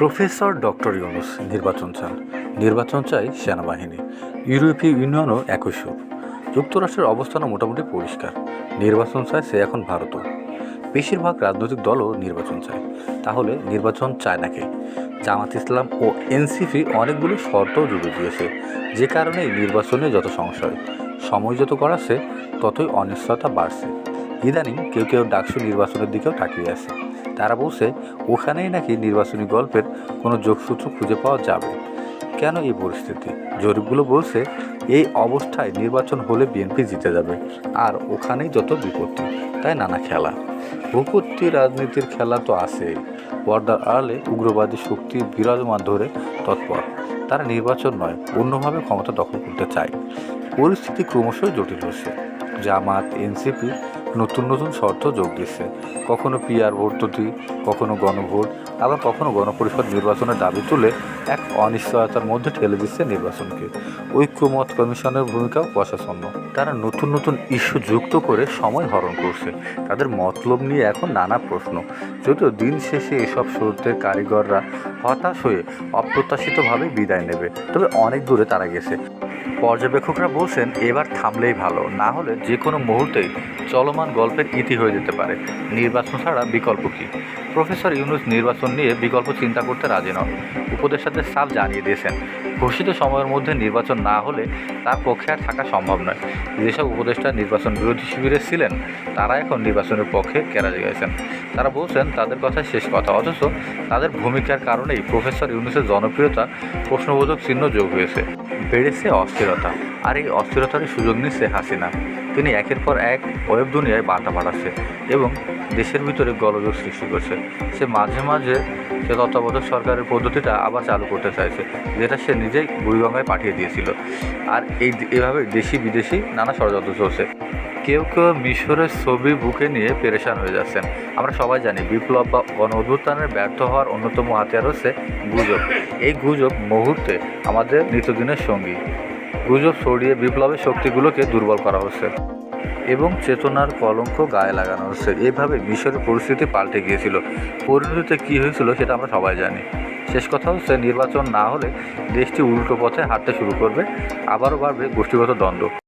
Professor doctor Yunus নির্বাচন চান। নির্বাচন চাই সেনাবাহিনী। ইউরোপীয় ইউনিয়নও একই সুর। যুক্তরাষ্ট্রের অবস্থানও মোটামুটি পরিষ্কার। নির্বাচন চায় সে এখন ভারতও। বেশিরভাগ রাজনৈতিক দলও নির্বাচন চায়। তাহলে নির্বাচন চায় না কে? জামাত ইসলাম ও এনসিপি অনেকগুলো শর্তও জুড়ে দিয়েছে, যে কারণে এই নির্বাচনে যত সংশয়, সময় যত গড়াচ্ছে ততই অনিশ্চয়তা বাড়ছে। ইদানিং কেউ কেউ ডাকসু নির্বাচনের দিকেও তাকিয়ে আছে। তারা বলছে ওখানেই নাকি নির্বাচনী গল্পের কোনো যোগসূত্র খুঁজে পাওয়া যাবে। কেন এই পরিস্থিতি? জরিপগুলো বলছে এই অবস্থায় নির্বাচন হলে বিএনপি জিতে যাবে, আর ওখানেই যত বিপত্তি। তাই নানা খেলা, ভূপত্তি রাজনীতির খেলা তো আছেই। পর্দার আড়ালে উগ্রবাদী শক্তি বিরাজমান ধরে তৎপর। তারা নির্বাচন নয়, অন্যভাবে ক্ষমতা দখল করতে চায়। পরিস্থিতি ক্রমশই জটিল হচ্ছে। জামাত এনসিপি নতুন নতুন শর্ত যোগ দিচ্ছে। কখনো পিআর ভোটটি, কখনো গণভোট, আবার কখনো গণপরিষদ নির্বাচনের দাবি তুলে এক অনিশ্চয়তার মধ্যে ঠেলে দিচ্ছে নির্বাচনকে। ঐক্যমত কমিশনের ভূমিকাও প্রশাসন্য। তারা নতুন নতুন ইস্যু যুক্ত করে সময় হরণ করছে। তাদের মতলব নিয়ে এখন নানা প্রশ্ন। যদিও দিন শেষে এসব শর্তের কারিগররা হতাশ হয়ে অপ্রত্যাশিতভাবে বিদায় নেবে, তবে অনেক দূরে তারা গেছে। পর্যবেক্ষকরা বলছেন এবার থামলেই ভালো, না হলে যে কোনো মুহূর্তেই চলমান গল্পের ইতি হয়ে যেতে পারে। নির্বাচন ছাড়া বিকল্প কী? প্রফেসর ইউনূস নির্বাচন নিয়ে বিকল্প চিন্তা করতে রাজি নন। উপদেষ্টাদের সাফ জানিয়ে দিয়েছেন ঘোষিত সময়ের মধ্যে নির্বাচন না হলে তার পক্ষে আর থাকা সম্ভব নয়। যেসব উপদেষ্টা নির্বাচন বিরোধী শিবিরে ছিলেন তারা এখন নির্বাচনের পক্ষে কেরাজে গেছেন। তারা বলছেন তাদের কথাই শেষ কথা, অথচ তাদের ভূমিকার কারণেই প্রফেসর ইউনূসের জনপ্রিয়তা প্রশ্নবোধক চিহ্ন যোগ হয়েছে। বেড়েছে অস্থিরতা, আর এই অস্থিরতারই সুযোগ নিচ্ছে হাসিনা। তিনি একের পর এক ওয়েব দুনিয়ায় বার্তা পাঠাচ্ছে এবং দেশের ভিতরে গোলযোগ সৃষ্টি করছে। সে মাঝে মাঝে তত্ত্বাবধায়ক সরকারের পদ্ধতিটা আবার চালু করতে চাইছে, যেটা সে নিজেই বুড়িগঙ্গায় পাঠিয়ে দিয়েছিল। আর এভাবে দেশি বিদেশি নানা ষড়যন্ত্র চলছে। কেউ কেউ মিশরের ছবি বুকে নিয়ে পেরেশান হয়ে যাচ্ছেন। আমরা সবাই জানি বিপ্লব বা গণ অভ্যুত্থানের ব্যর্থ হওয়ার অন্যতম হাতিয়ার হচ্ছে গুজব। এই গুজব মুহূর্তে আমাদের নিত্যদিনের সঙ্গী। গুজব ছড়িয়ে বিপ্লবের শক্তিগুলোকে দুর্বল করা হচ্ছে এবং চেতনার কলঙ্ক গায়ে লাগানো হচ্ছে। এইভাবে মিশরের পরিস্থিতি পাল্টে গিয়েছিল। পরিণতিতে কী হয়েছিল সেটা আমরা সবাই জানি। শেষ কথা হচ্ছে নির্বাচন না হলে দেশটি উল্টো পথে হাঁটতে শুরু করবে, আবারও বাড়বে গোষ্ঠীগত দ্বন্দ্ব।